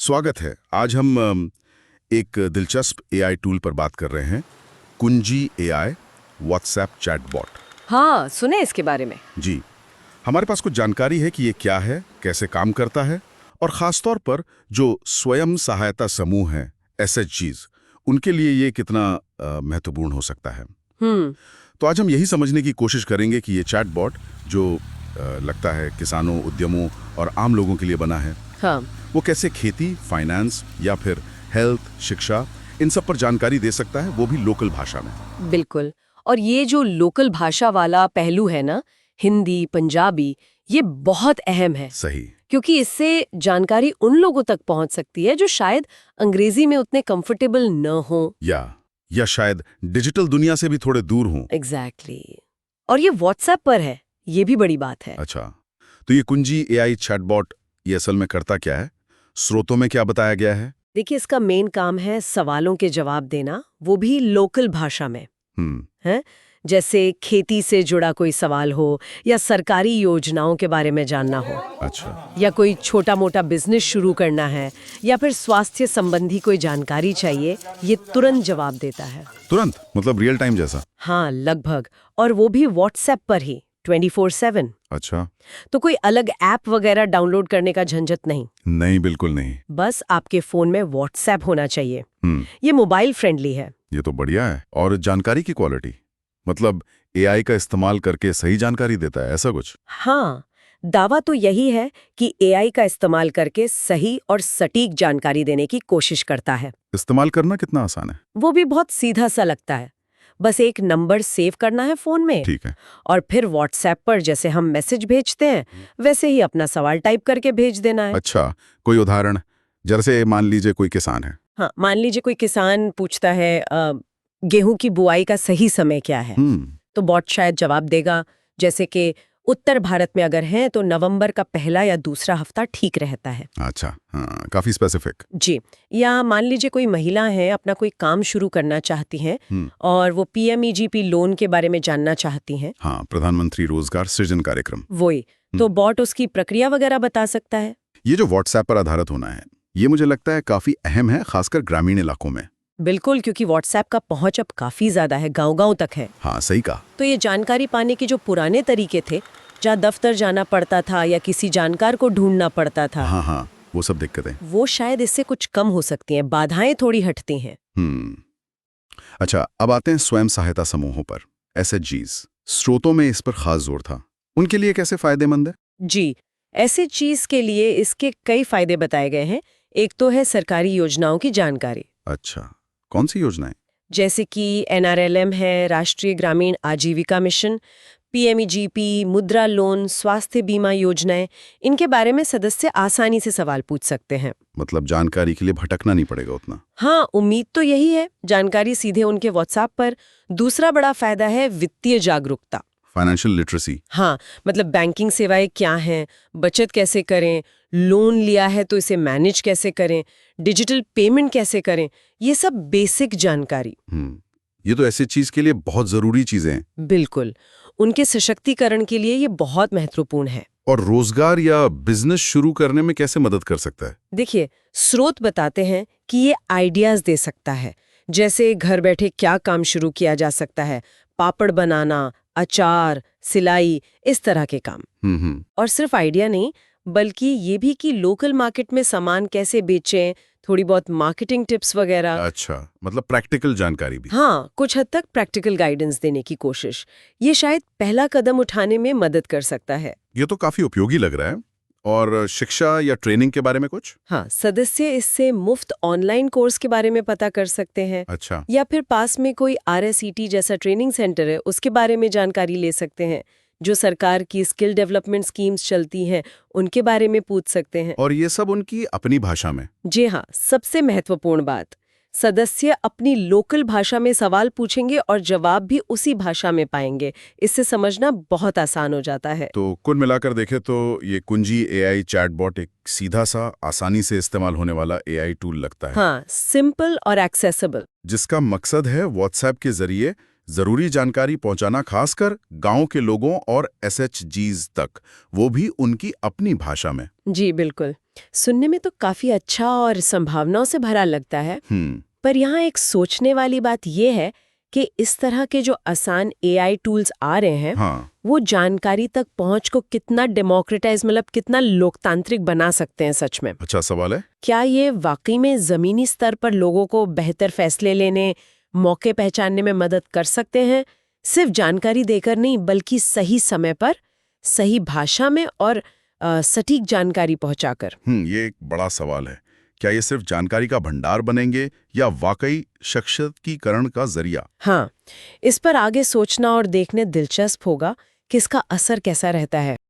स्वागत है। आज हम एक दिलचस्प एआई टूल पर बात कर रहे हैं, कुंजी एआई व्हाट्सएप चैटबॉट। हाँ, सुने इसके बारे में। जी, हमारे पास कुछ जानकारी है कि ये क्या है, कैसे काम करता है और ख़ासतौर पर जो स्वयं सहायता समूह हैं, एसएचजीज, उनके लिए ये कितना महत्वपूर्ण हो सकता है। तो आज हम यही समझने की कोशिश करेंगे कि ये चैटबॉट जो लगता है किसानों, उद्यमों और आम लोगों के लिए बना है, हाँ, वो कैसे खेती, फाइनेंस या फिर हेल्थ, शिक्षा, इन सब पर जानकारी दे सकता है, वो भी लोकल भाषा में। बिल्कुल। और ये जो लोकल भाषा वाला पहलू है ना, हिंदी, पंजाबी, ये बहुत अहम है। सही। क्योंकि इससे जानकारी उन लोगों तक पहुंच सकती है जो शायद अंग्रेजी में उतने कंफर्टेबल न हो। या शायद डिजिटल दुनिया से भी थोड़े दूर हों। एग्जैक्टली। और ये व्हाट्सएप पर है, ये भी बड़ी बात है। अच्छा, तो ये कुंजी एआई चैटबॉट ये असल में करता क्या है? स्रोतों में क्या बताया गया है? देखिए, इसका मेन काम है सवालों के जवाब देना, वो भी लोकल भाषा में। है, जैसे खेती से जुड़ा कोई सवाल हो या सरकारी योजनाओं के बारे में जानना हो। अच्छा। या कोई छोटा मोटा बिजनेस शुरू करना है या फिर स्वास्थ्य संबंधी कोई जानकारी चाहिए, ये तुरंत जवाब देता है। तुरंत? मतलब रियल टाइम जैसा? हाँ, लगभग। और वो भी व्हाट्सएप पर ही 24/7। अच्छा। तो कोई अलग ऐप वगैरह डाउनलोड करने का झंझट नहीं। नहीं, बिल्कुल नहीं। बस आपके फोन में व्हाट्सएप होना चाहिए। ये मोबाइल फ्रेंडली है। ये तो बढ़िया है। और जानकारी की क्वालिटी, मतलब एआई का इस्तेमाल करके सही जानकारी देता है, ऐसा कुछ? हाँ, दावा तो यही है कि एआई का इस्तेमाल करके सही और सटीक जानकारी देने की कोशिश करता है। इस्तेमाल करना कितना आसान है? वो भी बहुत सीधा सा लगता है। बस एक नंबर सेव करना है फोन में। ठीक है। और फिर व्हाट्सएप पर जैसे हम मैसेज भेजते हैं, वैसे ही अपना सवाल टाइप करके भेज देना है। अच्छा, कोई उदाहरण? जैसे मान लीजिए कोई किसान है। हाँ, मान लीजिए कोई किसान पूछता है गेहूं की बुआई का सही समय क्या है। तो बॉट शायद जवाब देगा, जैसे कि उत्तर भारत में अगर है तो नवंबर का पहला या दूसरा हफ्ता ठीक रहता है। अच्छा, हाँ, काफी स्पेसिफिक। जी। या मान लीजिए कोई महिला है, अपना कोई काम शुरू करना चाहती हैं और वो पीएमईजीपी लोन के बारे में जानना चाहती हैं। हाँ, प्रधानमंत्री रोजगार सृजन कार्यक्रम। वही। तो बॉट उसकी प्रक्रिया वगैरह बता सकता है। ये जो व्हाट्सएप पर आधारित होना है, ये मुझे लगता है काफी अहम है, खासकर ग्रामीण इलाकों में। बिल्कुल, क्योंकि व्हाट्सएप का पहुंच अब काफी ज्यादा है, गांव-गांव तक है। हाँ, सही कहा। तो ये जानकारी पाने के जो पुराने तरीके थे, जहाँ दफ्तर जाना पड़ता था या किसी जानकार को ढूंढना पड़ता था, हाँ, वो सब दिक्कतें, वो शायद इससे कुछ कम हो सकती हैं, बाधाएं थोड़ी हटती हैं। अच्छा, अब आते हैं स्वयं सहायता समूहों पर, एसएचजीज। स्रोतों में इस पर खास जोर था। उनके लिए कैसे फायदेमंद है? जी, ऐसे चीज के लिए इसके कई फायदे बताए गए हैं। एक तो है सरकारी योजनाओं की जानकारी। अच्छा, कौन सी योजनाएं? जैसे कि एनआरएलएम है, राष्ट्रीय ग्रामीण आजीविका मिशन, पीएमईजीपी, मुद्रा लोन, स्वास्थ्य बीमा योजनाएं, इनके बारे में सदस्य आसानी से सवाल पूछ सकते हैं। मतलब जानकारी के लिए भटकना नहीं पड़ेगा उतना। हाँ, उम्मीद तो यही है, जानकारी सीधे उनके व्हाट्सएप पर। दूसरा बड़ा फायदा है वित्तीय जागरूकता। Financial literacy. हाँ, मतलब बैंकिंग सेवाएं क्या हैं, बचत कैसे करें, लोन लिया है तो इसे मैनेज कैसे करें, डिजिटल पेमेंट कैसे करें, ये सब बेसिक जानकारी। ये तो ऐसी चीज के लिए बहुत जरूरी चीजें हैं। बिल्कुल, उनके सशक्तिकरण के लिए ये बहुत महत्वपूर्ण है। और रोजगार या बिजनेस शुरू करने में कैसे मदद कर सकता है? देखिए, स्रोत बताते हैं कि ये आइडियाज दे सकता है, जैसे घर बैठे क्या काम शुरू किया जा सकता है, पापड़ बनाना, अचार, सिलाई, इस तरह के काम। और सिर्फ आइडिया नहीं, बल्कि ये भी कि लोकल मार्केट में सामान कैसे बेचें, थोड़ी बहुत मार्केटिंग टिप्स वगैरह। अच्छा, मतलब प्रैक्टिकल जानकारी भी। हाँ, कुछ हद तक प्रैक्टिकल गाइडेंस देने की कोशिश। ये शायद पहला कदम उठाने में मदद कर सकता है। ये तो काफी उपयोगी लग रहा है। और शिक्षा या ट्रेनिंग के बारे में कुछ? हाँ, सदस्य इससे मुफ्त ऑनलाइन कोर्स के बारे में पता कर सकते हैं। अच्छा। या फिर पास में कोई RSET जैसा ट्रेनिंग सेंटर है, उसके बारे में जानकारी ले सकते हैं। जो सरकार की स्किल डेवलपमेंट स्कीम्स चलती हैं, उनके बारे में पूछ सकते हैं। और ये सब उनकी अपनी भाषा में? जी हाँ, सबसे महत्वपूर्ण बात, सदस्य अपनी लोकल भाषा में सवाल पूछेंगे और जवाब भी उसी भाषा में पाएंगे। इससे समझना बहुत आसान हो जाता है। तो कुल मिलाकर देखें तो ये कुंजी एआई चैटबॉट एक सीधा सा, आसानी से इस्तेमाल होने वाला एआई टूल लगता है। हाँ, सिंपल और एक्सेसिबल। जिसका मकसद है व्हाट्सएप के जरिए जरूरी जानकारी पहुंचाना, खासकर गांव के लोगों और एसएचजीज तक, वो भी उनकी अपनी भाषा में। जी बिल्कुल। सुनने में तो काफी अच्छा और संभावनाओं से भरा लगता है। पर यहाँ एक सोचने वाली बात यह है कि इस तरह के जो आसान एआई टूल्स आ रहे हैं, हाँ, वो जानकारी तक पहुंच को कितना डेमोक्रेटाइज, मतलब कितना लोकतांत्रिक बना सकते हैं सच में? अच्छा सवाल है। क्या ये वाकई में जमीनी स्तर पर लोगों को बेहतर फैसले लेने, मौके पहचानने में मदद कर सकते हैं? सिर्फ जानकारी देकर नहीं, बल्कि सही समय पर, सही भाषा में और सटीक जानकारी पहुंचाकर। ये एक बड़ा सवाल है। क्या ये सिर्फ जानकारी का भंडार बनेंगे या वाकई सशक्तिकरण का जरिया? हाँ, इस पर आगे सोचना और देखने दिलचस्प होगा कि इसका असर कैसा रहता है।